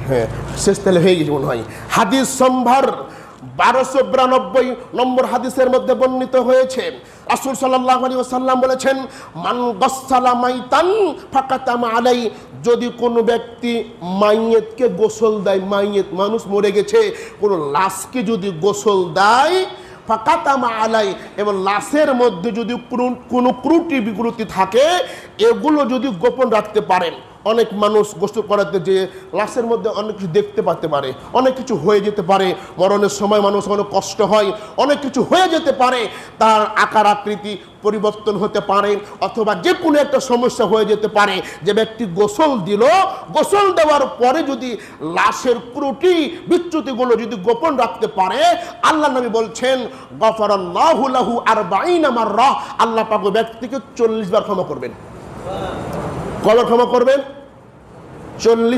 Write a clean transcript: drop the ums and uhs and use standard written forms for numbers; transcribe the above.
হ্যাঁ শেষ তাহলে হয়ে গেছে মনে হয়। হাদিস সম্ভার 1292 নম্বর হাদিসের মধ্যে বর্ণিত হয়েছে, রাসূল সাল্লাল্লাহু আলাইহি ওয়াসাল্লাম বলেছেন, মান গাসসালা মাইতান ফাকাতামা আলাই, যদি কোনো ব্যক্তি মাইয়েতকে গোসল দেয়, মাইয়েত মানুষ মরে গেছে, কোনো লাশকে যদি গোসল দেয়, ফাকাতামা আলাই, এবং লাশের মধ্যে যদি কোনো ত্রুটি বিকৃতি থাকে এগুলো যদি গোপন রাখতে পারেন। অনেক মানুষ গোসল করাতে যে লাশের মধ্যে অনেক কিছু দেখতে পাতে পারে, অনেক কিছু হয়ে যেতে পারে, মরণের সময় মানুষ অনেক কষ্ট হয়, অনেক কিছু হয়ে যেতে পারে, তার আকার আকৃতি পরিবর্তন হতে পারে, অথবা যে কোনো একটা সমস্যা হয়ে যেতে পারে। যে ব্যক্তি গোসল দিল, গোসল দেওয়ার পরে যদি লাশের ত্রুটি বিচ্যুতিগুলো যদি গোপন রাখতে পারে, আল্লাহ নবী বলছেন গফারাল্লাহু লাহু 40 মাররা, আল্লাহ পাক ওই ব্যক্তিকে 40 বার ক্ষমা করবেন। কবে ক্ষমা করবেন? 40